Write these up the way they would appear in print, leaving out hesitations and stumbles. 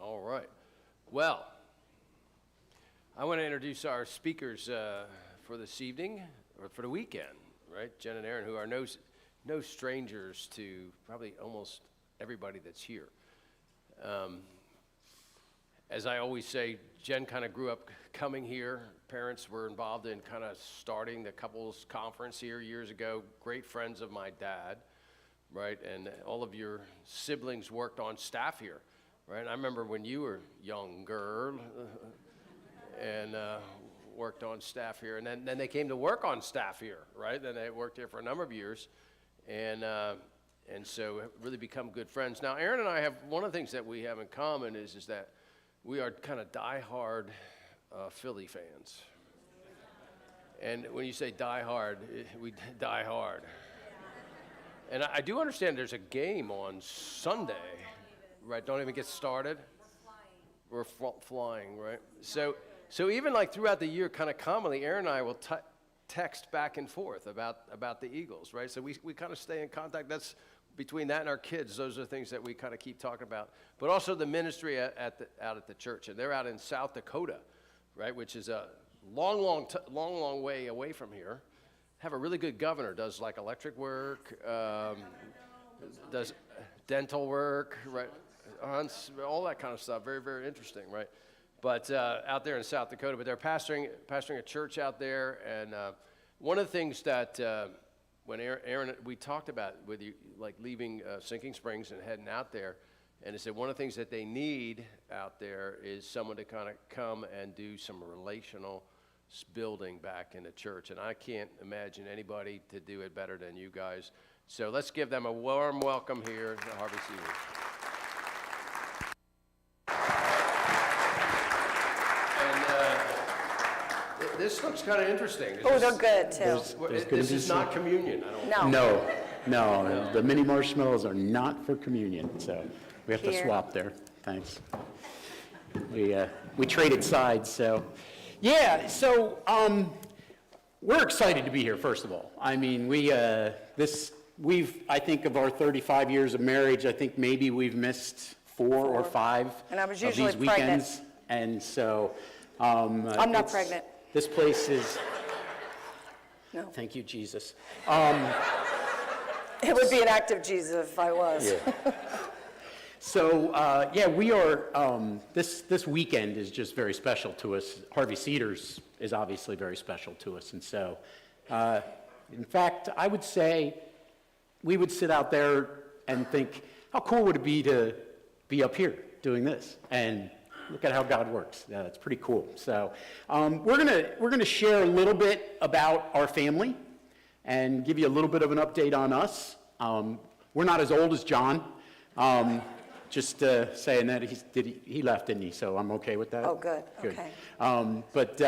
All right. Well, I want to introduce our speakers for this evening, or for the weekend, right? Jen and Errin, who are no strangers to probably almost everybody that's here. As I always say, Jen kind of grew up coming here. Parents were involved in kind of starting the couples conference here years ago. Great friends of my dad, right? And all of your siblings worked on staff here, right? I remember when you were younger and worked on staff here. And then they came to work on staff here, right? Then they worked here for a number of years. And so have really become good friends. Now, Errin and I have, one of the things that we have in common is that we are kind of diehard Philly fans. And when you say die hard, we die hard. And I do understand there's a game on Sunday, right? Don't even get started. We're flying, right? So even like throughout the year, kind of commonly, Errin and I will text back and forth about the Eagles, right? So we kind of stay in contact. That's between that and our kids. Those are things that we kind of keep talking about. But also the ministry out at the church, and they're out in South Dakota, right? Which is a long way away from here. Have a really good governor. Does like electric work, does dental work, right? All that kind of stuff. Very, very interesting, right? But out there in South Dakota, but they're pastoring a church out there, and one of the things that when Errin, we talked about with you, like leaving Sinking Springs and heading out there, and it said one of the things that they need out there is someone to kind of come and do some relational building back in the church, and I can't imagine anybody to do it better than you guys. So let's give them a warm welcome here to Harvey Cedars. This looks kind of interesting. They're good, too. This is not communion, I don't No. The mini marshmallows are not for communion, so we have to swap there. Thanks. We traded sides, so. Yeah, so we're excited to be here, first of all. I mean, I think of our 35 years of marriage, I think maybe we've missed 4 or 5 and I was of usually these weekends. Pregnant. And so. I'm not pregnant. This place is, no. Thank you, Jesus. It would be an act of Jesus if I was. Yeah. So, we are, this weekend is just very special to us. Harvey Cedars is obviously very special to us. And so, in fact, I would say we would sit out there and think, how cool would it be to be up here doing this? And look at how God works. Yeah, it's pretty cool. So we're gonna share a little bit about our family and give you a little bit of an update on us. We're not as old as John. Just saying that he left, didn't he? So I'm okay with that. Oh, good. Okay. But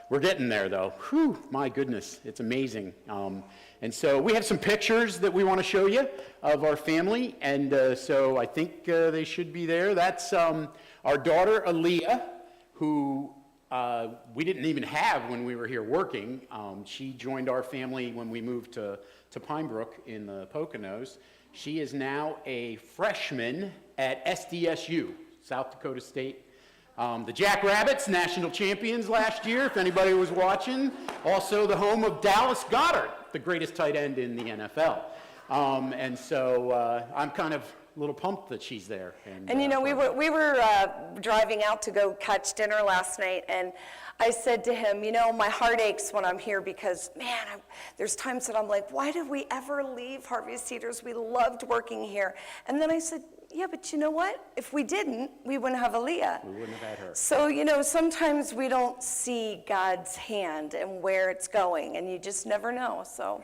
we're getting there, though. Whew, my goodness, it's amazing. And so we have some pictures that we want to show you of our family, and so I think they should be there. That's our daughter, Aaliyah, who we didn't even have when we were here working. She joined our family when we moved to Pine Brook in the Poconos. She is now a freshman at SDSU, South Dakota State. The Jackrabbits, national champions last year, if anybody was watching. Also the home of Dallas Goedert, the greatest tight end in the NFL. And so I'm kind of a little pumped that she's there. And you know, we were driving out to go catch dinner last night, and I said to him, you know, my heart aches when I'm here because, man, there's times that I'm like, why did we ever leave Harvey Cedars? We loved working here. And then I said, yeah, but you know what? If we didn't, we wouldn't have Aaliyah. We wouldn't have had her. So, you know, sometimes we don't see God's hand and where it's going, and you just never know. So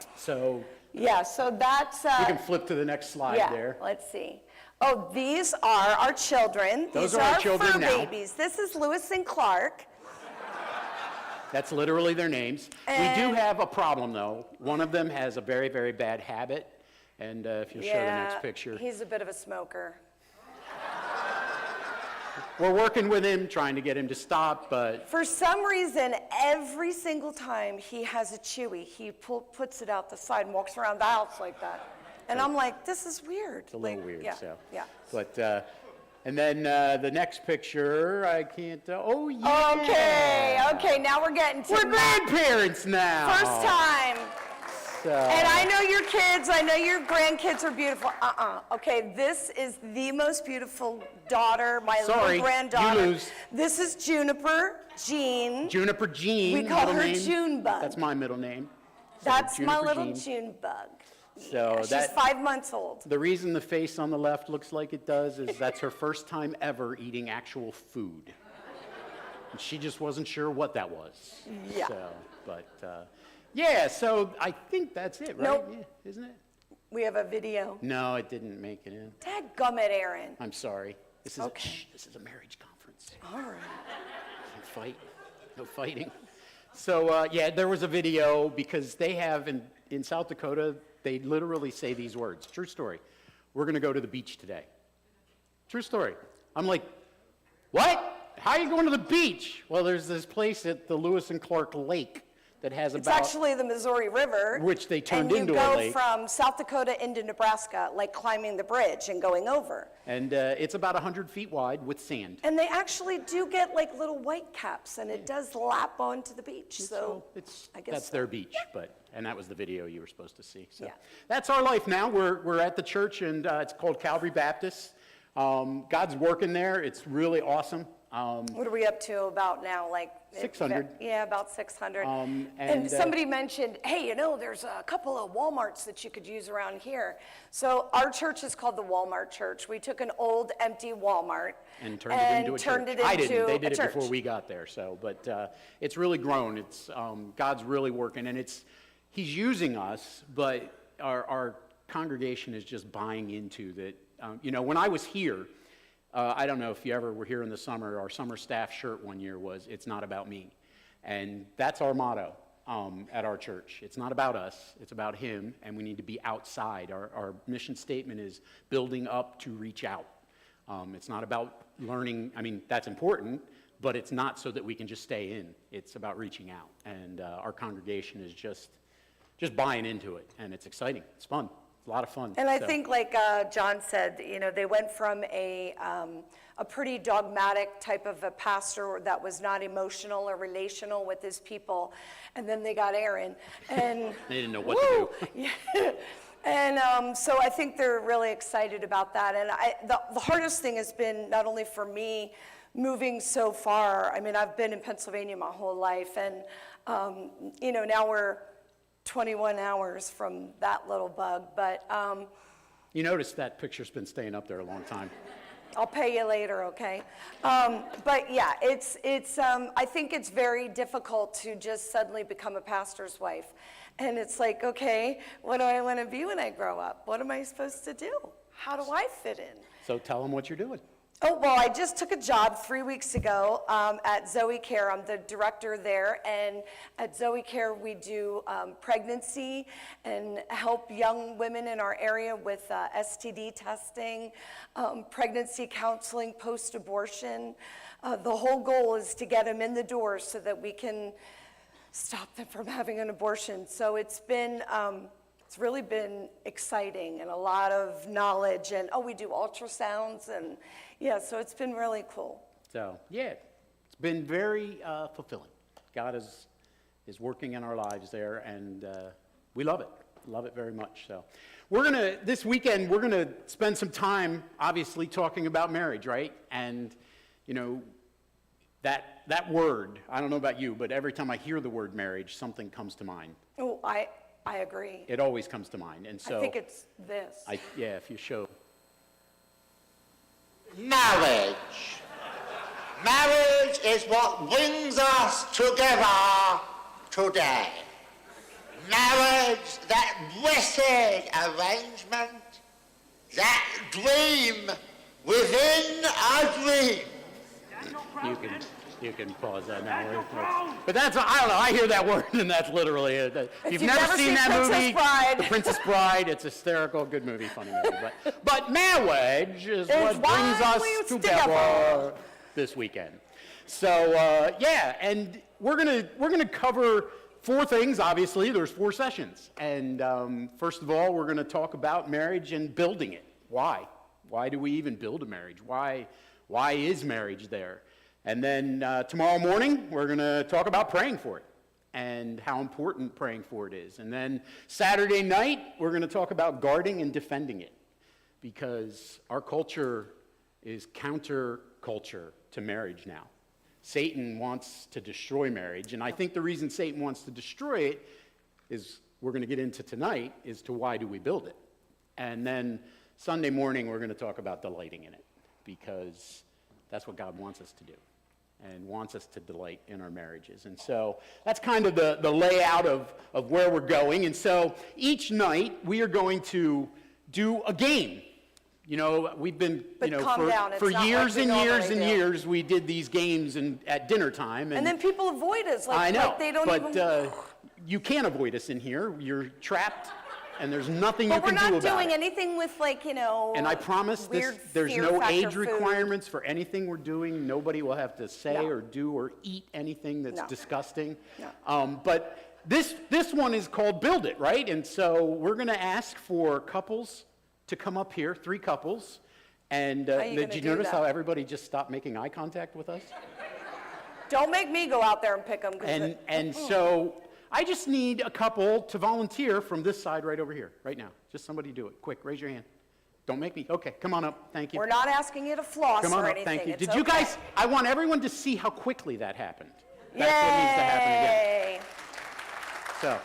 yeah, so that's... we can flip to the next slide there. Let's see. Oh, these are our children. Those are our children fur now. Babies. This is Lewis and Clark. That's literally their names. And we do have a problem, though. One of them has a very, very bad habit. And if you'll show the next picture. He's a bit of a smoker. We're working with him, trying to get him to stop, but... For some reason, every single time he has a Chewy, he puts it out the side and walks around the house like that. And I'm like, this is weird. It's a little weird, so. Yeah. But And then the next picture, I can't, oh yeah. Okay, now we're getting to We're grandparents now. first time. So, And I know your kids, I know your grandkids are beautiful. Okay, this is the most beautiful daughter, my Sorry, little granddaughter. you lose. This is Juniper Jean. Juniper Jean. We call middle her name. Junebug. That's my middle name. So That's my Juniper little Jean. Junebug. So She's that- 5 months old. The reason the face on the left looks like it does is that's her first time ever eating actual food. And she just wasn't sure what that was. Yeah. So, but, yeah, so I think that's it, right? Nope. Yeah, isn't it? We have a video. No, it didn't make it in. Dadgummit, Errin. I'm sorry. This is, Okay. this is a marriage conference. All right. Can't fight. No fighting. So, yeah, there was a video because they have in South Dakota, they literally say these words. True story. We're going to go to the beach today. True story. I'm like, what? How are you going to the beach? Well, there's this place at the Lewis and Clark Lake that has It's about, actually the Missouri River. Which they turned and into a you go lake. from South Dakota into Nebraska, like climbing the bridge and going over. and it's about 100 feet wide with sand. And they actually do get like little white caps, and it does lap onto the beach. So it's, I guess that's so. their beach, and that was the video you were supposed to see. So Yeah. that's our life now. We're at the church, and it's called Calvary Baptist. God's working there. It's really awesome. What are we up to about now? Like 600. Yeah, about 600. and, and somebody mentioned, hey, there's a couple of Walmarts that you could use around here. So our church is called the Walmart Church. We took an old empty Walmart And turned it into a church. I didn't. They did it church. before we got there. So, but it's really grown. It's God's really working, and He's using us. But our congregation is just buying into that. When I was here, I don't know if you ever were here in the summer. Our summer staff shirt one year was "It's not about me," and that's our motto at our church. It's not about us. It's about Him, and we need to be outside. Our mission statement is building up to reach out. It's not about learning. I mean, that's important, but it's not so that we can just stay in. It's about reaching out, and our congregation is just buying into it, and it's exciting. It's fun. It's a lot of fun. And I So, think, like John said, they went from a pretty dogmatic type of a pastor that was not emotional or relational with his people, and then they got Errin, and they didn't know what to do. Yeah. And so I think they're really excited about that. And the hardest thing has been not only for me moving so far. I mean, I've been in Pennsylvania my whole life, and now we're 21 hours from that little bug, but You notice that picture's been staying up there a long time. I'll pay you later, okay? But yeah, it's I think it's very difficult to just suddenly become a pastor's wife. And it's like, okay, what do I want to be when I grow up? What am I supposed to do? How do I fit in? So tell them what you're doing. Oh, well, I just took a job 3 weeks ago at Zoe Care. I'm the director there, and at Zoe Care we do pregnancy and help young women in our area with STD testing, pregnancy counseling, post-abortion. The whole goal is to get them in the door so that we can stop them from having an abortion. So it's really been exciting and a lot of knowledge, and we do ultrasounds, and yeah, so it's been really cool. So, yeah, it's been very fulfilling. God is working in our lives there, and we love it very much. So this weekend, we're gonna spend some time, obviously, talking about marriage, right? And, that word, I don't know about you, but every time I hear the word marriage, something comes to mind. Oh, I agree. It always comes to mind, and so. I think it's this. If you show. Marriage. Marriage is what brings us together today. Marriage, that blessed arrangement, that dream within a dream. You can pause that now. But I don't know, I hear that word, and that's literally it. If you've never seen that Princess movie, Bride. The Princess Bride, it's hysterical, good movie, funny movie. But marriage is what brings us together this weekend. So, and we're gonna cover 4 things, obviously. There's 4 sessions. And first of all, we're gonna talk about marriage and building it. Why? Why do we even build a marriage? Why is marriage there? And then tomorrow morning, we're going to talk about praying for it and how important praying for it is. And then Saturday night, we're going to talk about guarding and defending it, because our culture is counterculture to marriage now. Satan wants to destroy marriage, and I think the reason Satan wants to destroy it is, we're going to get into tonight, is to why do we build it? And then Sunday morning, we're going to talk about delighting in it, because that's what God wants us to do and wants us to delight in our marriages. And so that's kind of the layout of where we're going. And so each night, we are going to do a game. You know, we've been, But calm down, it's for not years like we and years normally and do. years, we did these games at dinner time. And then people avoid us, I like, know, like they don't but even. you can't avoid us in here. You're trapped, and there's nothing you But we're can do not about doing it. anything with, like, you know. And I promise weird there's fear no factor age food. requirements for anything we're doing. Nobody will have to say No. or do or eat anything that's No. disgusting. No. But this one is called Build It, right? And so we're going to ask for couples to come up here, 3 couples. And How you did gonna you do notice that? how everybody just stopped making eye contact with us? Don't make me go out there and pick them. And so I just need a couple to volunteer from this side right over here, right now. Just somebody do it. Quick, raise your hand. Don't make me. Okay, come on up. Thank you. We're not asking you to floss Come on or up. anything. Thank you. It's Did you okay. guys, I want everyone to see how quickly that happened. That's what needs to happen again. Yay. So,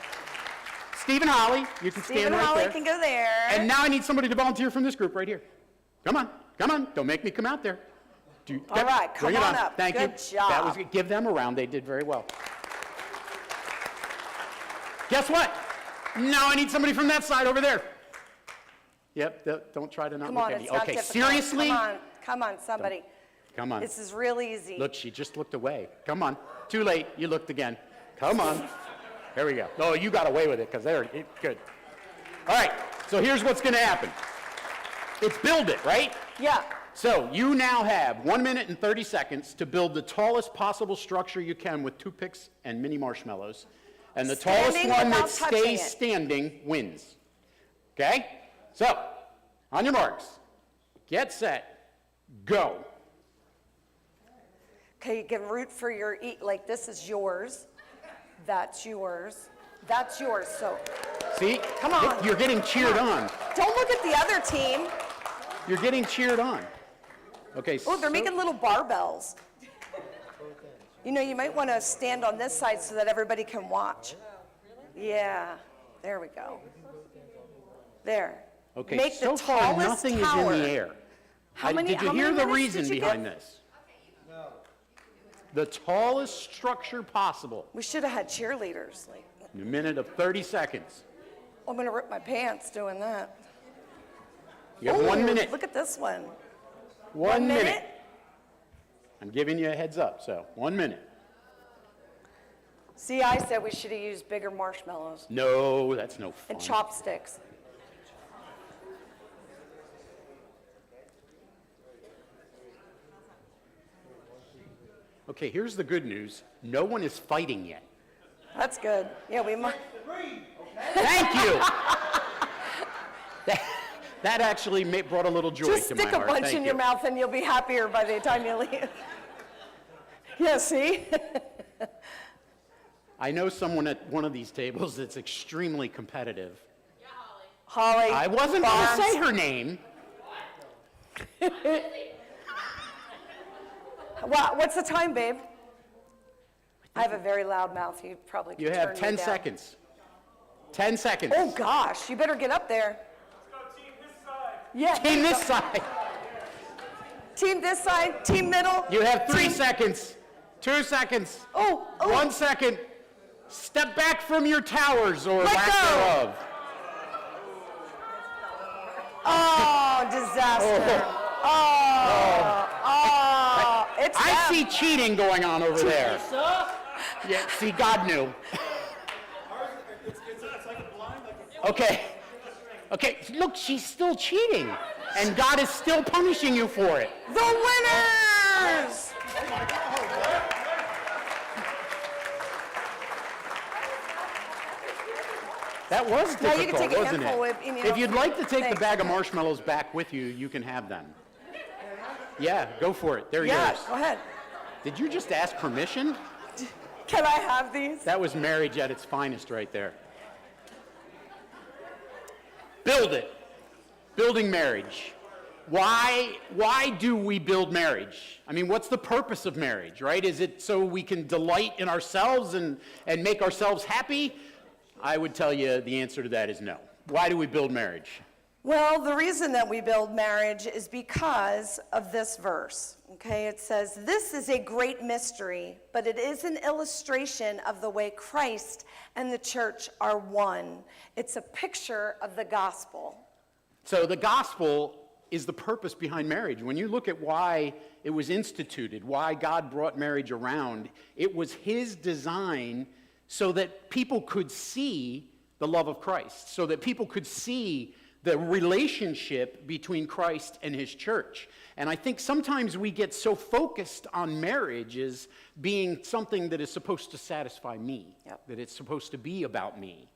Steve and Holly, you can Steve stand and right Holly there. can go there. And now I need somebody to volunteer from this group right here. Come on, come on. Don't make me come out there. All right, come bring it on up. Thank Good you. That was, job. give them a round. They did very well. Guess what? Now I need somebody from that side over there. Yep, don't try to not Come look on, at me. it's not Okay, difficult. seriously? Come on, somebody. Come on. This is real easy. Look, she just looked away. Come on. Too late. You looked again. Come on. There we go. Oh, you got away with it because they're good. All right. So here's what's going to happen. It's build it, right? Yeah. So you now have 1 minute and 30 seconds to build the tallest possible structure you can with toothpicks and mini marshmallows. And the tallest Standing one that without touching stays it. standing wins. Okay? So, on your marks, get set, go. Okay, you can root for your like this is yours. That's yours. That's yours. So See? Come on. You're getting cheered on. don't look at the other team. You're getting cheered on. Okay. Oh, they're making little barbells. You know, you might want to stand on this side so that everybody can watch. Yeah, there we go. There. Okay, Make so the far tallest nothing tower. is in the air. How many- Did you how hear many the minutes reason did you behind get? this? The tallest structure possible. We should have had cheerleaders. Like, A minute of 30 seconds. I'm gonna rip my pants doing that. You have Ooh, 1 minute. Look at this one. 1 minute. I'm giving you a heads up, so 1 minute. See, I said we should have used bigger marshmallows No, that's no fun. and chopsticks. Okay, here's the good news. No one is fighting yet. That's good. Yeah, we might. Thank you. That actually brought a little joy Just to my stick a heart. bunch Thank in your you. mouth and you'll be happier by the time you leave. Yeah, see? I know someone at one of these tables that's extremely competitive. Holly. I wasn't going to Barnes. say her name. What's the time, babe? I have a very loud mouth. You probably can You have turn me 10 down. seconds. 10 seconds. Oh, gosh. You better get up there. Let's go team this side. Yeah. Team this side. Team this side. Team middle. You have 3 Team- seconds. 2 seconds. Oh, oh. 1 second. Step back from your towers or Let lack go. thereof. Oh, disaster. Oh. It's I them. see cheating going on over there. Yeah, see, God knew. Okay. Okay, look, she's still cheating. And God is still punishing you for it. The winners! That was Now you can difficult, take a wasn't handful it? if you need If a- you'd like to take the Thanks. bag of marshmallows back with you, you can have them. Yeah, go for it. They're Yeah, yours. go ahead. Did you just ask permission? Can I have these? That was marriage at its finest right there. Build it. Building marriage. Why do we build marriage? I mean, what's the purpose of marriage, right? Is it so we can delight in ourselves and make ourselves happy? I would tell you the answer to that is no. Why do we build marriage? Well, the reason that we build marriage is because of this verse. Okay, it says, "This is a great mystery, but it is an illustration of the way Christ and the church are one." It's a picture of the gospel. So the gospel is the purpose behind marriage. When you look at why it was instituted, why God brought marriage around, it was his design so that people could see the love of Christ, so that people could see the relationship between Christ and his church. And I think sometimes we get so focused on marriage as being something that is supposed to satisfy me, Yep. that it's supposed to be about me.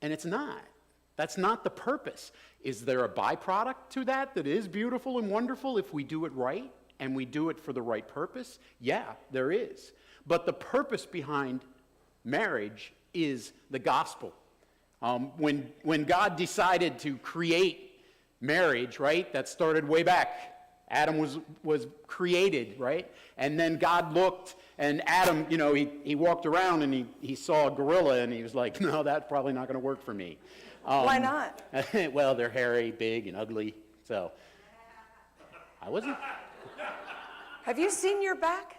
And it's not. That's not the purpose. Is there a byproduct to that that is beautiful and wonderful if we do it right and we do it for the right purpose? Yeah, there is. But the purpose behind marriage is the gospel. When God decided to create marriage, right, that started way back. Adam was created, right? And then God looked, and Adam, he walked around and he saw a gorilla and he was like, no, that's probably not going to work for me. Why not? Well, they're hairy, big, and ugly. So I wasn't. Have you seen your back?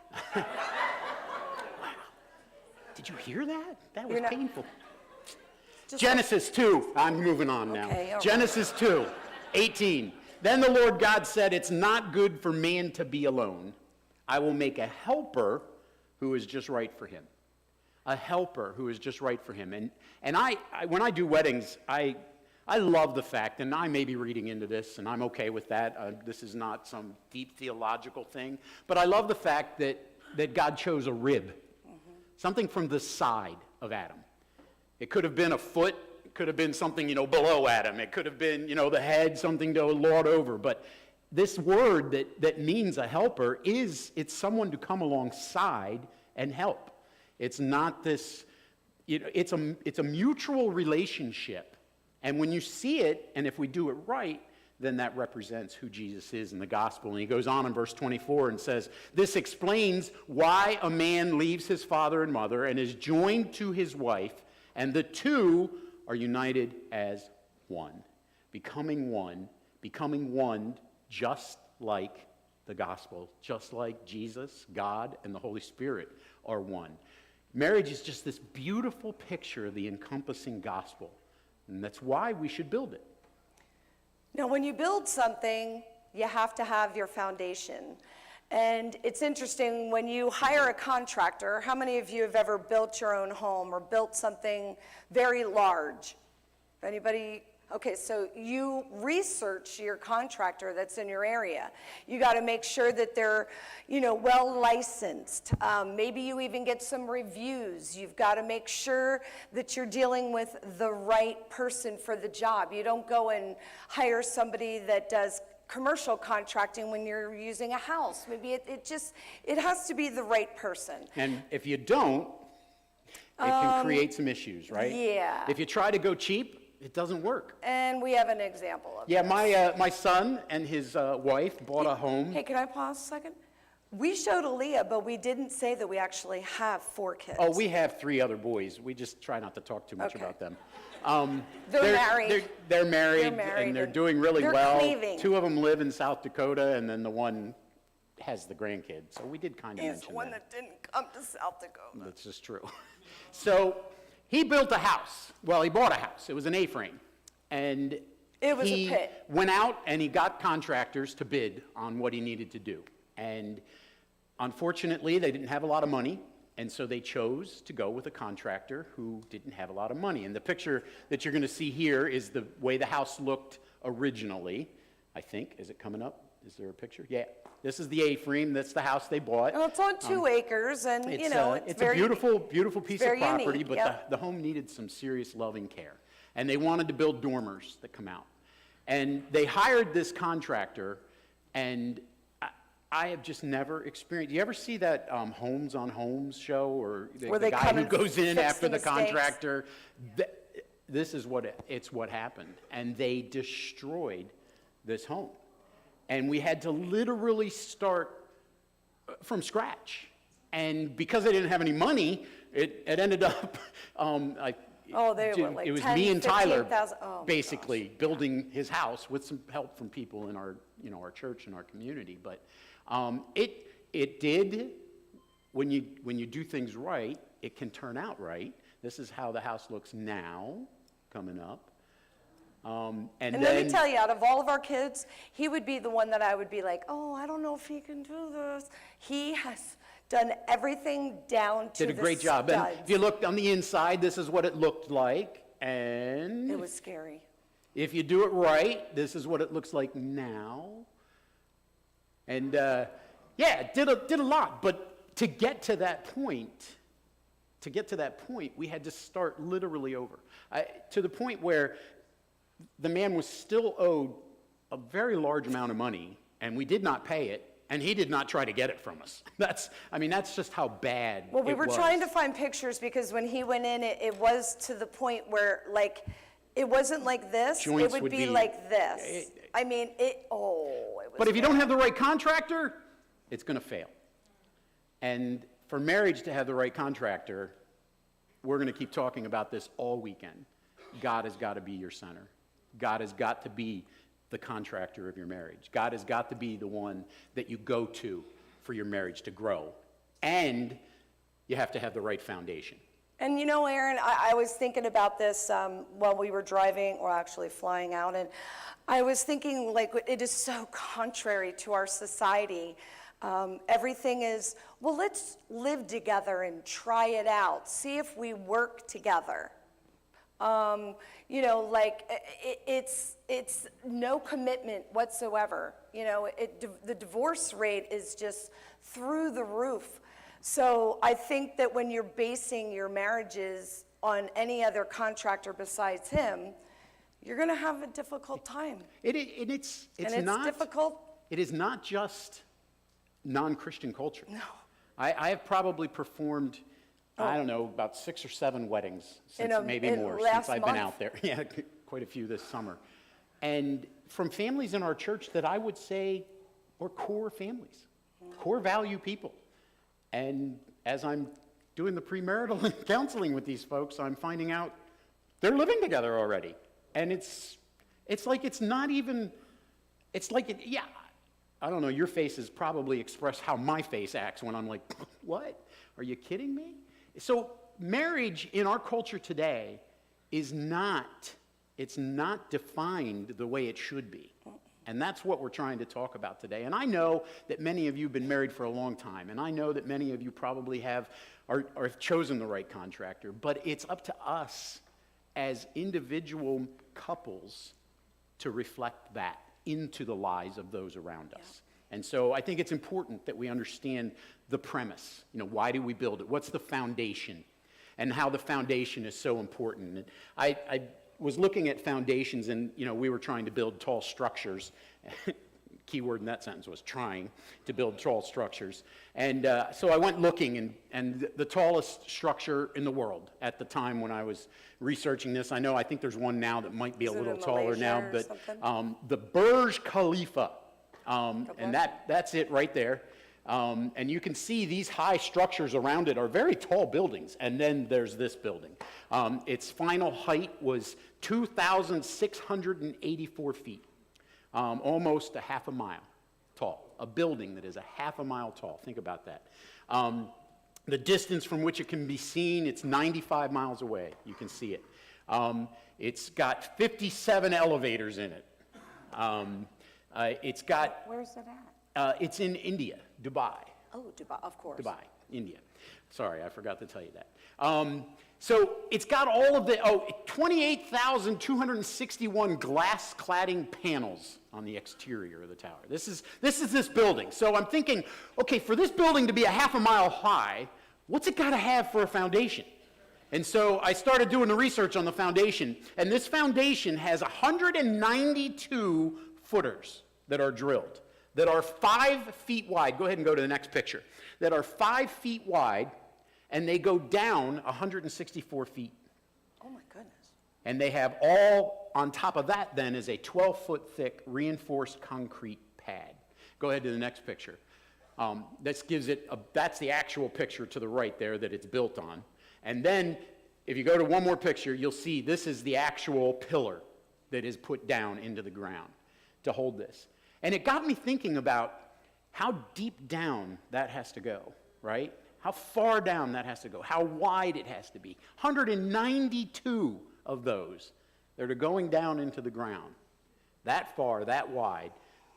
Did you hear that? That was You're not- painful. Just Genesis 2. I'm moving on now. Okay, all right. Genesis 2, 18. Then the Lord God said, "It's not good for man to be alone. I will make a helper who is just right for him." A helper who is just right for him. And I when I do weddings, I love the fact, and I may be reading into this, and I'm okay with that. This is not some deep theological thing. But I love the fact that God chose a rib, something from the side of Adam. It could have been a foot. It could have been something, below Adam. It could have been, the head, something to lord over. But this word that means a helper it's someone to come alongside and help. It's not this, it's a mutual relationship. And when you see it, and if we do it right, then that represents who Jesus is in the gospel. And he goes on in verse 24 and says, "This explains why a man leaves his father and mother and is joined to his wife, and the two are united as one." Becoming one just like the gospel, just like Jesus, God, and the Holy Spirit are one. Marriage is just this beautiful picture of the encompassing gospel, and that's why we should build it. Now, when you build something, you have to have your foundation. And it's interesting, when you hire a contractor, how many of you have ever built your own home or built something very large? Anybody? Okay, so you research your contractor that's in your area. You got to make sure that they're, well licensed. Maybe you even get some reviews. You've got to make sure that you're dealing with the right person for the job. You don't go and hire somebody that does commercial contracting when you're using a house. Maybe it has to be the right person. And if you don't, it can create some issues, right? yeah. If you try to go cheap, it doesn't work. And we have an example of Yeah, this. my son and his wife bought a home. Hey, can I pause a second? We showed Aaliyah, but we didn't say that we actually have 4 kids. Oh, we have 3 other boys. We just try not to talk too much Okay. about them. They're married. They're married, They're married and they're and doing really they're well. cleaving. 2 of them live in South Dakota, and then the one has the grandkid. So we did kind of He's mention the one that. that didn't come to South Dakota. That's just true. So he built a house. Well, he bought a house. It was an A-frame. And It was a he pit. went out and he got contractors to bid on what he needed to do. And unfortunately, they didn't have a lot of money. And so they chose to go with a contractor who didn't have a lot of money. And the picture that you're going to see here is the way the house looked originally, I think. Is it coming up? Is there a picture? Yeah. This is the A-frame. That's the house they bought. Well, it's on 2 acres, and It's, it's it's very a beautiful piece of very property, unique, but yep. the home needed some serious loving care. and they wanted to build dormers that come out. And they hired this contractor, and I have just never experienced. You ever see that Homes on Homes show, or Where the they guy come who and goes in fix after the the mistakes? contractor? This is what happened, and they destroyed this home, and we had to literally start from scratch. And because I didn't have any money, it ended up. They were like it was 10, me and Tyler 15,000 oh my basically building his house with some help from people in our our church and our community. But it did, when you do things right, it can turn out right. This is how the house looks now, coming up. And And then, let me tell you, out of all of our kids, he would be the one that I would be like, oh, I don't know if he can do this. He has done everything down to did a great job. And studs. if you looked on the inside, this is what it looked like. And It was scary. if you do it right, this is what it looks like now. And did a lot. But to get to that point, we had to start literally over. To the point where the man was still owed a very large amount of money, and we did not pay it, and he did not try to get it from us. That's just how bad Well, we it were was. trying to find pictures because when he went in, it was to the point where, like, it wasn't like this. Joints it would would be be- like this. I mean, it was But if you bad. don't have the right contractor, it's going to fail. And for marriage to have the right contractor, we're going to keep talking about this all weekend. God has got to be your center. God has got to be the contractor of your marriage. God has got to be the one that you go to for your marriage to grow. And you have to have the right foundation. And you know, Errin, I was thinking about this while we were driving, or actually flying out, and I was thinking, like, it is so contrary to our society. Everything is, well, let's live together and try it out, see if we work together. It's no commitment whatsoever. The divorce rate is just through the roof. So I think that when you're basing your marriages on any other contractor besides him, you're going to have a difficult time. It's not difficult. It is not just non-Christian culture. No. I have probably performed, I don't know, about 6 or 7 weddings, maybe more, last since I've been month? out there. Yeah, quite a few this summer. And from families in our church that I would say are core families, core value people. And as I'm doing the premarital counseling with these folks, I'm finding out they're living together already. And it's like it's not even, it's like, I don't know, your faces probably express how my face acts when I'm like, what? Are you kidding me? So marriage in our culture today it's not defined the way it should be. And that's what we're trying to talk about today. And I know that many of you have been married for a long time, and I know that many of you probably have chosen the right contractor, but it's up to us as individual couples to reflect that into the lives of those around us. And so I think it's important that we understand the premise. Why do we build it? What's the foundation? And how the foundation is so important. And I was looking at foundations, and we were trying to build tall structures. Key word in that sentence was trying to build tall structures. And so I went looking, and the tallest structure in the world at the time when I was researching this, I think there's one now that might be Is a it little in taller now, Malaysia or but the Burj Khalifa, and that's it right there. And you can see these high structures around it are very tall buildings. And then there's this building. Its final height was 2,684 feet, almost a half a mile tall. A building that is a half a mile tall. Think about that. The distance from which it can be seen, it's 95 miles away. You can see it. It's got 57 elevators in it. It's got... Where's it at? It's in India, Dubai. Oh, Dubai, of course. Dubai, India. Sorry, I forgot to tell you that. So it's got all of the 28,261 glass cladding panels on the exterior of the tower. This is this building. So I'm thinking, okay, for this building to be a half a mile high, what's it got to have for a foundation? And so I started doing the research on the foundation, and this foundation has 192 footers that are drilled, that are 5 feet wide. Go ahead and go to the next picture. That are 5 feet wide, and they go down 164 feet. Oh my goodness. And they have all, on top of that then, is a 12-foot thick reinforced concrete pad. Go ahead to the next picture. This gives it, that's the actual picture to the right there that it's built on. And then, if you go to one more picture, you'll see this is the actual pillar that is put down into the ground to hold this. And it got me thinking about how deep down that has to go, right? How far down that has to go, how wide it has to be. 192 of those that are going down into the ground, that far, that wide,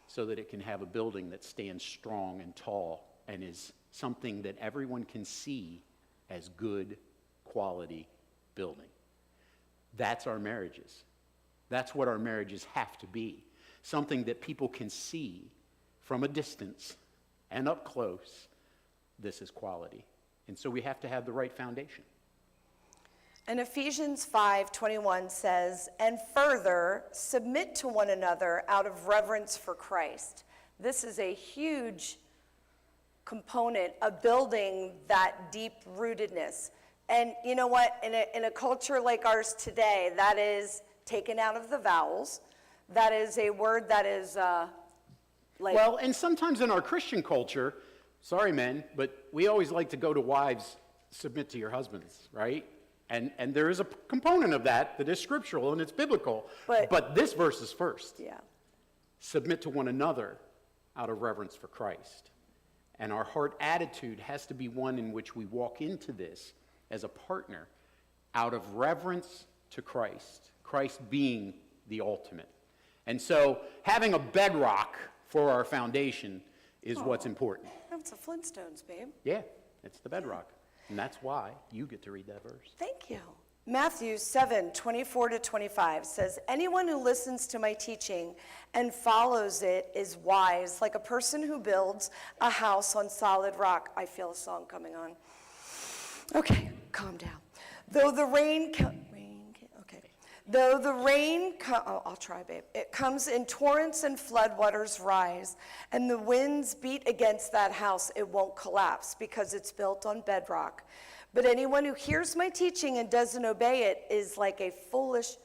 so that it can have a building that stands strong and tall and is something that everyone can see as good quality building. That's our marriages. That's what our marriages have to be. Something that people can see from a distance and up close. This is quality. And so we have to have the right foundation. And Ephesians 5:21 says, "And further, submit to one another out of reverence for Christ." This is a huge component of building that deep rootedness. And you know what? In a culture like ours today, that is taken out of the vowels. That is a word that is Well, and sometimes in our Christian culture, sorry men, but we always like to go to wives, submit to your husbands, right? And there is a component of that is scriptural and it's biblical. But this verse is first. Yeah. Submit to one another out of reverence for Christ. And our heart attitude has to be one in which we walk into this as a partner out of reverence to Christ, Christ being the ultimate. And so having a bedrock for our foundation is what's important. That's the Flintstones, babe. Yeah, it's the bedrock. And that's why you get to read that verse. Thank you. Matthew 7:24-25 says, "Anyone who listens to my teaching and follows it is wise, like a person who builds a house on solid rock." I feel a song coming on. Okay, calm down. Though the rain I'll try, babe. It comes in torrents and floodwaters rise, and the winds beat against that house, it won't collapse because it's built on bedrock. But anyone who hears my teaching and doesn't obey it is like foolish,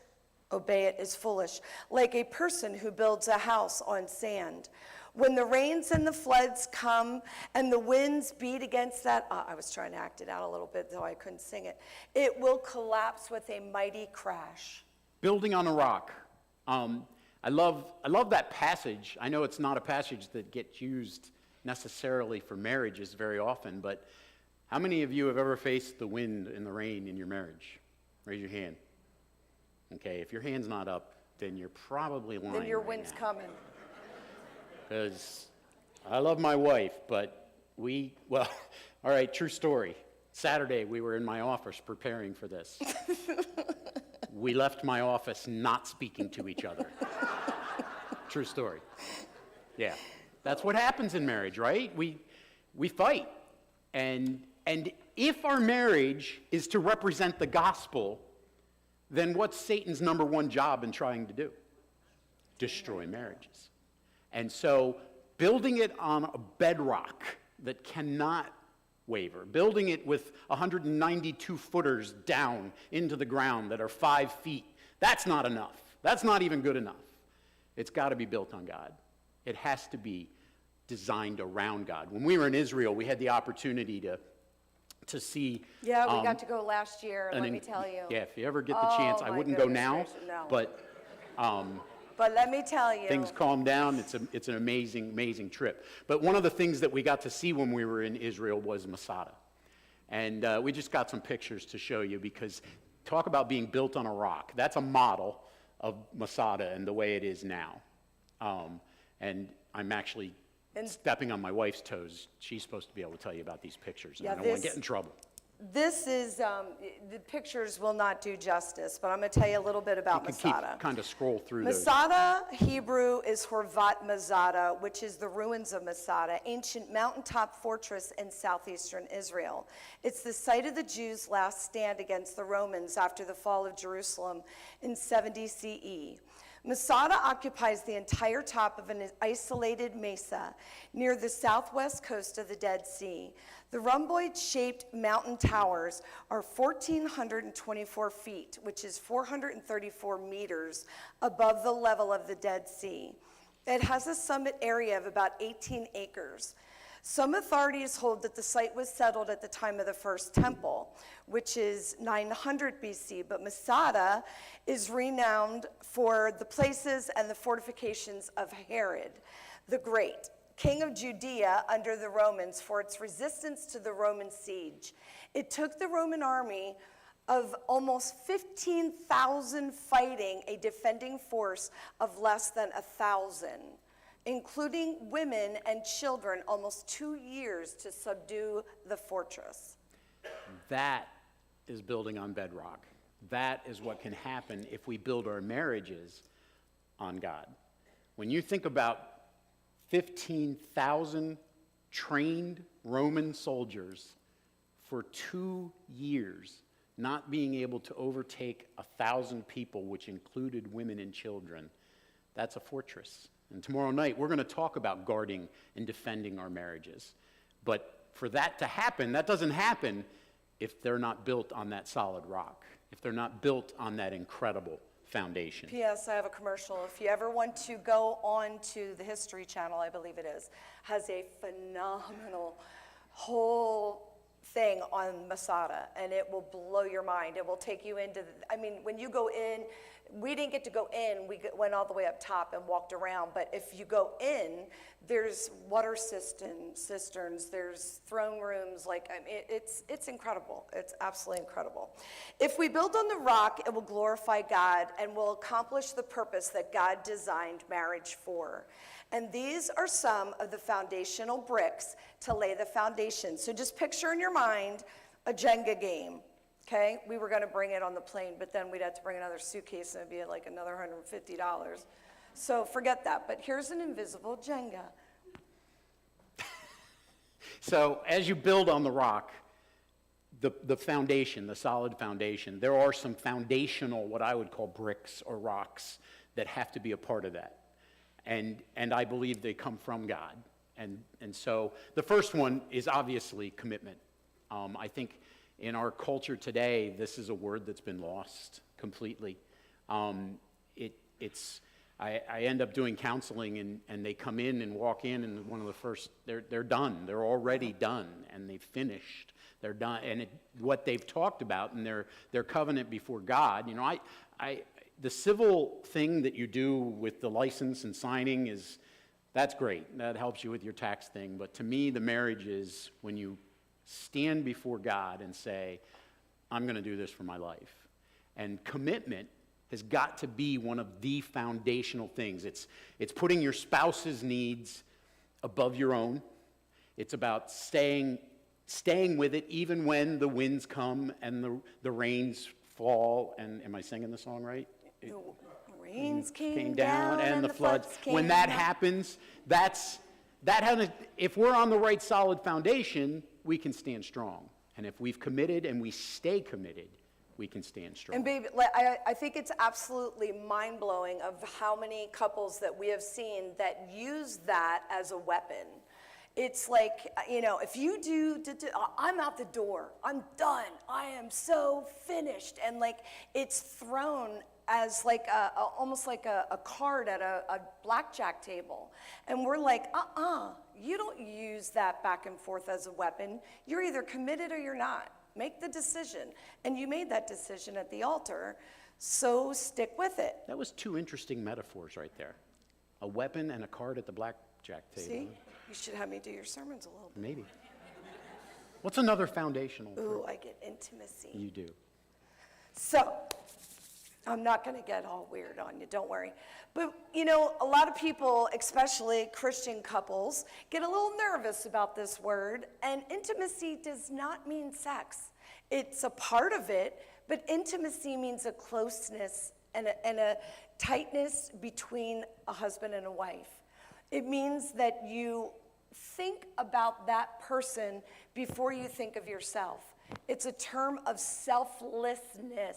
like a person who builds a house on sand. When the rains and the floods come and the winds beat against that, I was trying to act it out a little bit, though I couldn't sing it, it will collapse with a mighty crash. Building on a rock. I love that passage. I know it's not a passage that gets used necessarily for marriages very often, but how many of you have ever faced the wind and the rain in your marriage? Raise your hand. Okay, if your hand's not up, then you're probably lying. Then your right wind's now. coming. Because I love my wife, but all right, true story. Saturday, we were in my office preparing for this. We left my office not speaking to each other. True story. Yeah, that's what happens in marriage, right? We fight. And if our marriage is to represent the gospel, then what's Satan's number one job in trying to do? Destroy marriages. And so building it on a bedrock that cannot waver, building it with 192 footers down into the ground that are 5 feet, that's not enough. That's not even good enough. It's got to be built on God. It has to be designed around God. When we were in Israel, we had the opportunity to see. Yeah, we got to go last year, let me tell you. Yeah, if you ever get the chance, I wouldn't go now, no. but let me tell you. things calm down. It's an amazing, amazing trip. But one of the things that we got to see when we were in Israel was Masada. And we just got some pictures to show you because talk about being built on a rock. That's a model of Masada and the way it is now. And I'm actually stepping on my wife's toes. She's supposed to be able to tell you about these pictures. And I don't want to get in trouble. This is, the pictures will not do justice, but I'm going to tell you a little bit about You can keep, Masada. kind of scroll through those. Masada, Hebrew, is Horvat Masada, which is the ruins of Masada, ancient mountaintop fortress in southeastern Israel. It's the site of the Jews' last stand against the Romans after the fall of Jerusalem in 70 CE. Masada occupies the entire top of an isolated mesa near the southwest coast of the Dead Sea. The rhomboid-shaped mountain towers are 1,424 feet, which is 434 meters above the level of the Dead Sea. It has a summit area of about 18 acres. Some authorities hold that the site was settled at the time of the first temple, which is 900 BC, but Masada is renowned for the places and the fortifications of Herod the Great, king of Judea under the Romans, for its resistance to the Roman siege. It took the Roman army of almost 15,000 fighting a defending force of less than 1,000. Including women and children, almost 2 years to subdue the fortress. That is building on bedrock. That is what can happen if we build our marriages on God. When you think about 15,000 trained Roman soldiers for 2 years not being able to overtake 1,000 people, which included women and children, that's a fortress. And tomorrow night, we're going to talk about guarding and defending our marriages. But for that to happen, that doesn't happen if they're not built on that solid rock, if they're not built on that incredible foundation. P.S. I have a commercial. If you ever want to go on to the History Channel, I believe it is, has a phenomenal whole thing on Masada, and it will blow your mind. It will take you into, when you go in, we didn't get to go in, went all the way up top and walked around, but if you go in, there's water cisterns, there's throne rooms, it's incredible. It's absolutely incredible. If we build on the rock, it will glorify God and will accomplish the purpose that God designed marriage for. And these are some of the foundational bricks to lay the foundation. So just picture in your mind a Jenga game. Okay, we were going to bring it on the plane, but then we'd have to bring another suitcase and it'd be like another $150. So forget that, but here's an invisible Jenga. So as you build on the rock, the foundation, the solid foundation, there are some foundational, what I would call bricks or rocks that have to be a part of that. And I believe they come from God. And so the first one is obviously commitment. I think in our culture today, this is a word that's been lost completely. I end up doing counseling, and they come in and walk in, and one of the first, they're done. They're already done, and they've finished. They're done, and what they've talked about in their covenant before God. You know, the civil thing that you do with the license and signing that's great. That helps you with your tax thing. But to me, the marriage is when you stand before God and say, I'm going to do this for my life. And commitment has got to be one of the foundational things. It's putting your spouse's needs above your own. It's about staying with it even when the winds come and the rains fall. And am I singing the song right? The rains came down and the floods came when that down. happens, if we're on the right solid foundation, we can stand strong. And if we've committed and we stay committed, we can stand strong. And babe, I think it's absolutely mind-blowing of how many couples that we have seen that use that as a weapon. It's like, if you I'm out the door, I'm done, I am so finished. And it's thrown as almost like a card at a blackjack table. And we're like, you don't use that back and forth as a weapon. You're either committed or you're not. Make the decision. And you made that decision at the altar, so stick with it. That was two interesting metaphors right there. A weapon and a card at the blackjack table. See? You should have me do your sermons a little bit. Maybe. What's another foundational? Ooh, I get intimacy. You do. So, I'm not going to get all weird on you, don't worry. But, a lot of people, especially Christian couples, get a little nervous about this word. And intimacy does not mean sex. it's a part of it, but intimacy means a closeness and a tightness between a husband and a wife. It means that you think about that person before you think of yourself. It's a term of selflessness.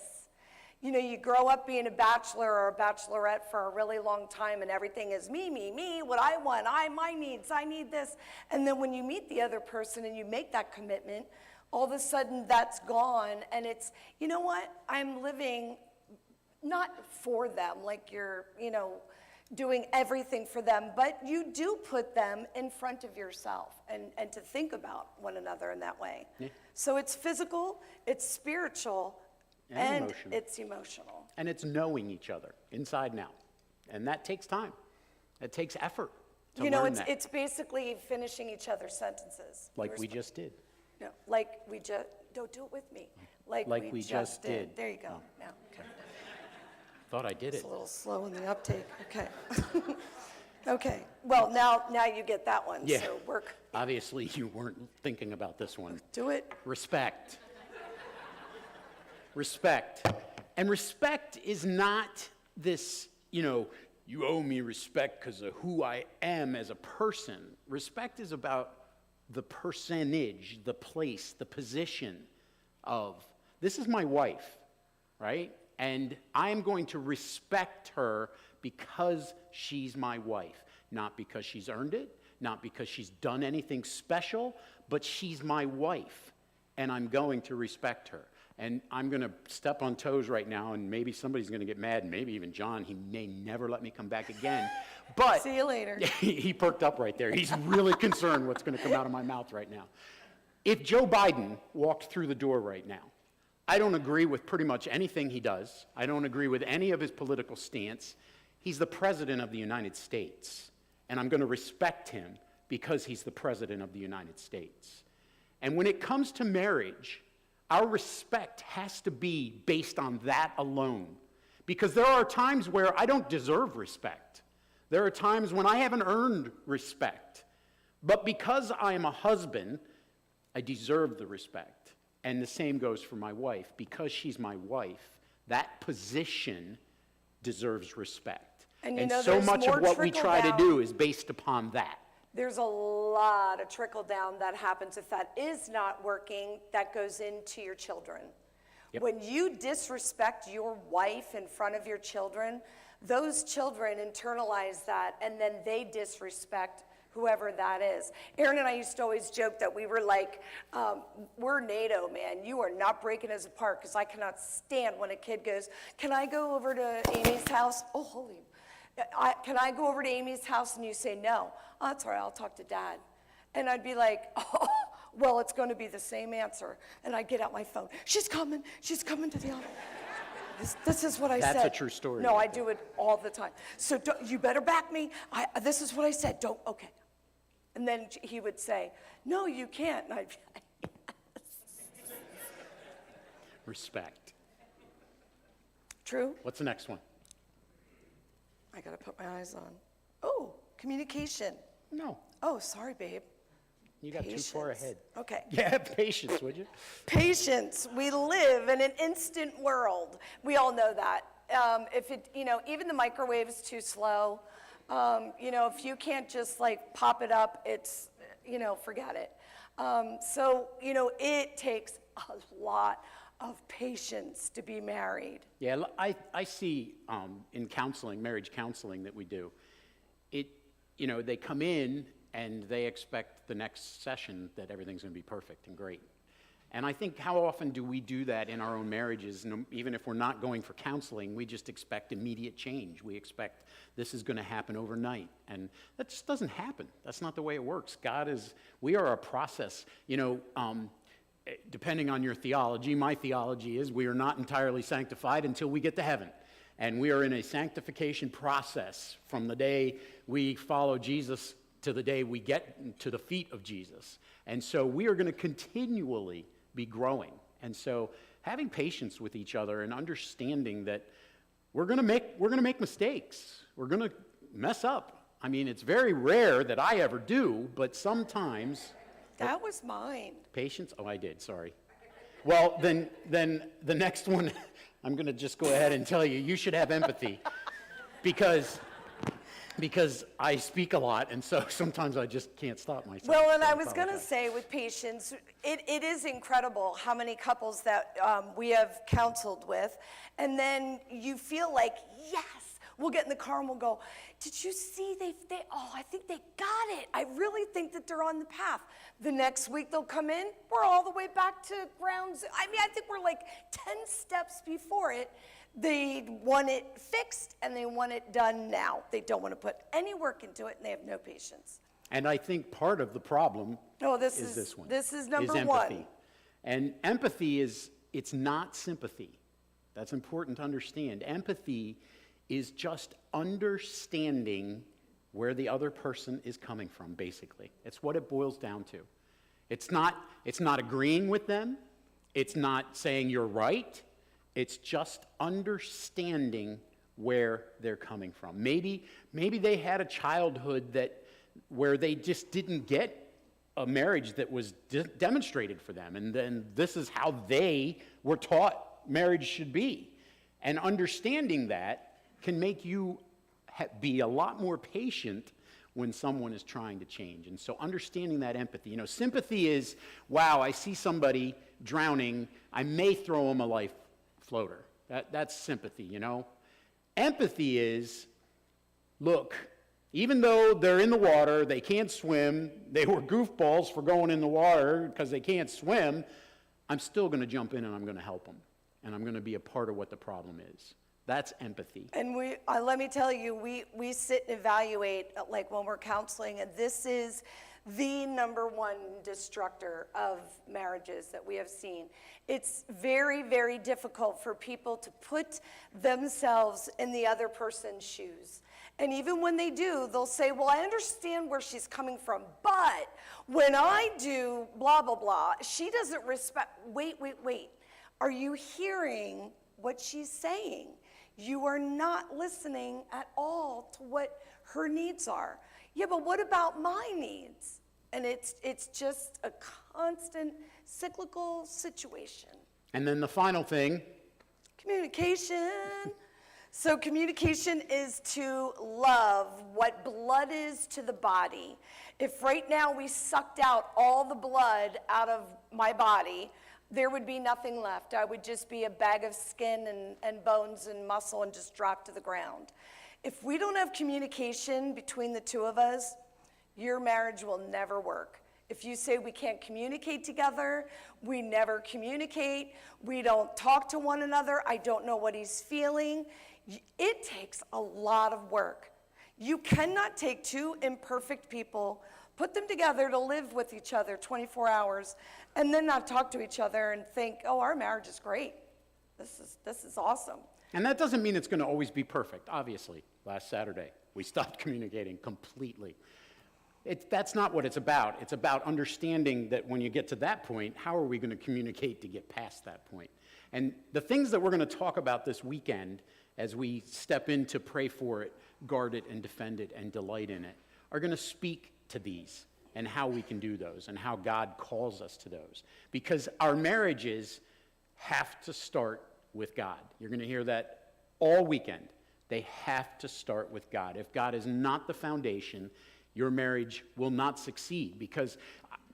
You know, you grow up being a bachelor or a bachelorette for a really long time and everything is me, me, me, what I want, my needs, I need this. And then when you meet the other person and you make that commitment, all of a sudden that's gone and it's, you know what, I'm living not for them, like you're, you know, doing everything for them, but you do put them in front of yourself and to think about one another in that way. Yeah. So it's physical, it's spiritual, and it's emotional. And it's knowing each other inside and out. And that takes time. It takes effort to you know, learn that. it's basically finishing each other's sentences. Like we just did. No, like we just, don't do it with me. Like we just did. There you go. Now, okay. Thought I did It's it. a little slow in the uptake. Okay. Okay. Well, now you get that one. Yeah. So work. Obviously, you weren't thinking about this one. Do it. Respect. Respect. And respect is not this, you know, you owe me respect because of who I am as a person. Respect is about the percentage, the place, the position of, this is my wife, right? And I'm going to respect her because she's my wife, not because she's earned it, not because she's done anything special, but she's my wife, and I'm going to respect her. And I'm going to step on toes right now, and maybe somebody's going to get mad, and maybe even John. He may never let me come back again. But see you later. He perked up right there. He's really concerned what's going to come out of my mouth right now. If Joe Biden walked through the door right now, I don't agree with pretty much anything he does. I don't agree with any of his political stance. He's the president of the United States, and I'm going to respect him because he's the president of the United States. And when it comes to marriage, our respect has to be based on that alone. Because there are times where I don't deserve respect. There are times when I haven't earned respect. But because I am a husband, I deserve the respect. And the same goes for my wife. Because she's my wife, that position deserves respect. And you know, so there's much of more what we try to trickle-down. do is based upon that. There's a lot of trickle down that happens if that is not working, that goes into your children. Yep. When you disrespect your wife in front of your children, those children internalize that and then they disrespect whoever that is. Errin and I used to always joke that we were like, we're NATO, man. You are not breaking us apart, because I cannot stand when a kid goes, can I go over to Amy's house? Oh, holy. Can I go over to Amy's house? And you say, no. Oh, that's all right, I'll talk to Dad. And I'd be like, oh, well, it's going to be the same answer. And I'd get out my phone. She's coming to the office. This is what I said. That's a true story. No, right I do it all the time. So you better back me. This is what I said. Don't, okay. And then he would say, no, you can't. And I'd be like, yes. Respect. True? What's the next one? I got to put my eyes on. Oh, communication. No, Oh, sorry, babe. you got too far Patience. ahead. Okay. Yeah, patience, would you? Patience. We live in an instant world. We all know that. If it, you know, even the microwave is too slow. You know, if you can't just like pop it up, it's, you know, forget it. So, you know, it takes a lot of patience to be married. Yeah, I see in counseling, marriage counseling that we do, you know, they come in and they expect the next session that everything's going to be perfect and great. And I think, how often do we do that in our own marriages? And even if we're not going for counseling, we just expect immediate change. We expect this is going to happen overnight. And that just doesn't happen. That's not the way it works. We are a process. You know, depending on your theology, my theology is we are not entirely sanctified until we get to heaven. And we are in a sanctification process from the day we follow Jesus to the day we get to the feet of Jesus. And so we are going to continually be growing. And so having patience with each other and understanding that we're going to make mistakes. We're going to mess up. I mean, it's very rare that I ever do, but sometimes. That was mine. Patience? Oh, I did, sorry. Well, then the next one, I'm going to just go ahead and tell you, you should have empathy because I speak a lot, and so sometimes I just can't stop myself. Well, and so I was going to apologize. say with patience, it is incredible how many couples that we have counseled with, and then you feel like, yes, we'll get in the car and we'll go, did you see I think they got it. I really think that they're on the path. The next week they'll come in, we're all the way back to ground zero. I mean, I think we're like 10 steps before it. They want it fixed and they want it done now. They don't want to put any work into it and they have no patience. And I think part of the problem This is this one. This is number empathy. one. And empathy it's not sympathy. That's important to understand. Empathy is just understanding where the other person is coming from, basically. It's what it boils down to. It's not agreeing with them. It's not saying you're right. It's just understanding where they're coming from. Maybe they had a childhood where they just didn't get a marriage that was demonstrated for them, and then this is how they were taught marriage should be. And understanding that can make you be a lot more patient when someone is trying to change. And so understanding that empathy, sympathy is, wow, I see somebody drowning, I may throw them a life floater. That's sympathy, Empathy is, look, even though they're in the water, they can't swim, they were goofballs for going in the water because they can't swim, I'm still going to jump in and I'm going to help them. And I'm going to be a part of what the problem is. That's empathy. And let me tell you, we sit and evaluate, like when we're counseling, and this is the number one destructor of marriages that we have seen. It's very, very difficult for people to put themselves in the other person's shoes. And even when they do, they'll say, well, I understand where she's coming from, but when I do blah, blah, blah, she doesn't respect, wait. Are you hearing what she's saying? You are not listening at all to what her needs are. Yeah, but what about my needs? And it's just a constant cyclical situation. And then the final thing. Communication. So communication is to love what blood is to the body. If right now we sucked out all the blood out of my body, there would be nothing left. I would just be a bag of skin and bones and muscle and just drop to the ground. If we don't have communication between the two of us, your marriage will never work. If you say we can't communicate together, we never communicate, we don't talk to one another, I don't know what he's feeling, it takes a lot of work. You cannot take two imperfect people, put them together to live with each other 24 hours, and then not talk to each other and think, oh, our marriage is great. This is awesome. And that doesn't mean it's going to always be perfect, obviously. Last Saturday, we stopped communicating completely. That's not what it's about. It's about understanding that when you get to that point, how are we going to communicate to get past that point? And the things that we're going to talk about this weekend as we step in to pray for it, guard it, and defend it, and delight in it, are going to speak to these and how we can do those and how God calls us to those. Because our marriages have to start with God. You're going to hear that all weekend. They have to start with God. If God is not the foundation, your marriage will not succeed. Because,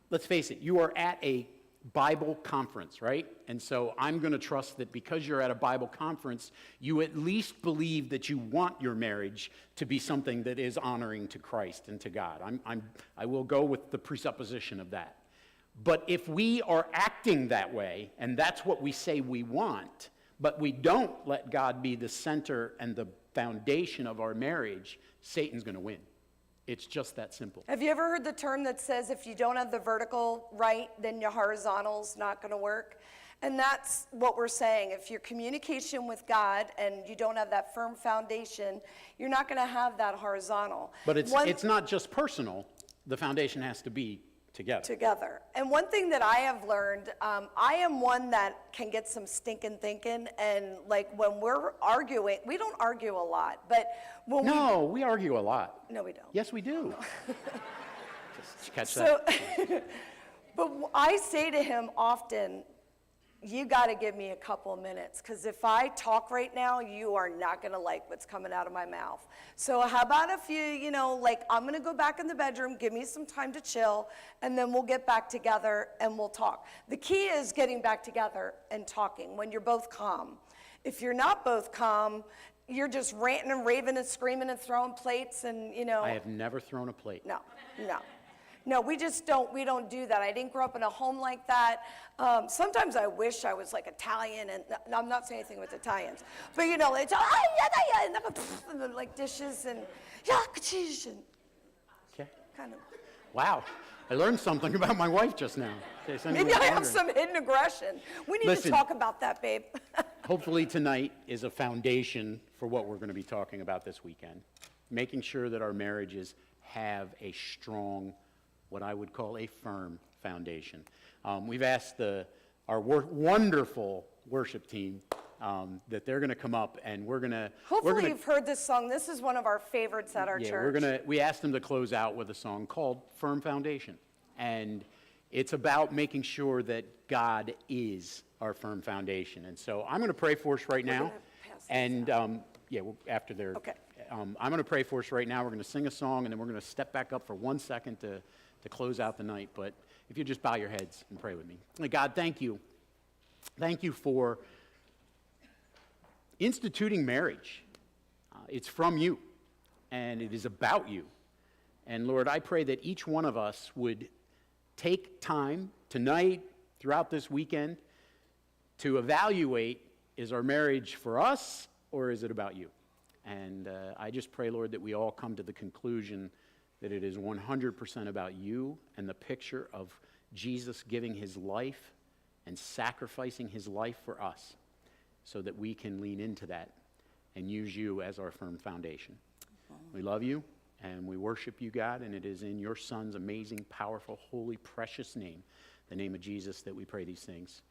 let's face it, you are at a Bible conference, right? And so I'm going to trust that because you're at a Bible conference, you at least believe that you want your marriage to be something that is honoring to Christ and to God. I will go with the presupposition of that. But if we are acting that way, and that's what we say we want, but we don't let God be the center and the foundation of our marriage, Satan's going to win. It's just that simple. Have you ever heard the term that says if you don't have the vertical right, then your horizontal's not going to work? And that's what we're saying. If your communication with God and you don't have that firm foundation, you're not going to have that horizontal. But it's not just personal. The foundation has to be together. And one thing that I have learned, I am one that can get some stinking thinking, and like when we're arguing, we don't argue a lot, but when we argue a lot. No, we don't. Yes, we do. Just catch that. But I say to him often, you got to give me a couple of minutes, because if I talk right now, you are not going to like what's coming out of my mouth. So how about if you, like, I'm going to go back in the bedroom, give me some time to chill, and then we'll get back together and we'll talk. The key is getting back together and talking when you're both calm. If you're not both calm, you're just ranting and raving and screaming and throwing plates and, I have never thrown a plate. No. No, we don't do that. I didn't grow up in a home like that. Sometimes I wish I was like Italian, and no, I'm not saying anything with Italians, but it's and then, like dishes and Okay. kind of. Wow. I learned something about my wife just now. In case anyone Maybe I was have wondering. some hidden aggression. We need Listen. to talk about that, babe. Hopefully tonight is a foundation for what we're going to be talking about this weekend. Making sure that our marriages have a strong, what I would call a firm foundation. We've asked our wonderful worship team that they're going to come up, and we're going to. Hopefully you've heard this song. This is one of our favorites at our church. We asked them to close out with a song called "Firm Foundation," and it's about making sure that God is our firm foundation. And so I'm going to pray for us right now, gonna pass this and after they're. Okay. I'm going to pray for us right now. We're going to sing a song, and then we're going to step back up for 1 second to close out the night. But if you just bow your heads and pray with me. God, thank you. Thank you for instituting marriage. It's from you, and it is about you. And Lord, I pray that each one of us would take time tonight, throughout this weekend, to evaluate, is our marriage for us, or is it about you? And I just pray, Lord, that we all come to the conclusion that it is 100% about you and the picture of Jesus giving his life and sacrificing his life for us so that we can lean into that and use you as our firm foundation. We love you and we worship you, God, and it is in your Son's amazing, powerful, holy, precious name, the name of Jesus, that we pray these things.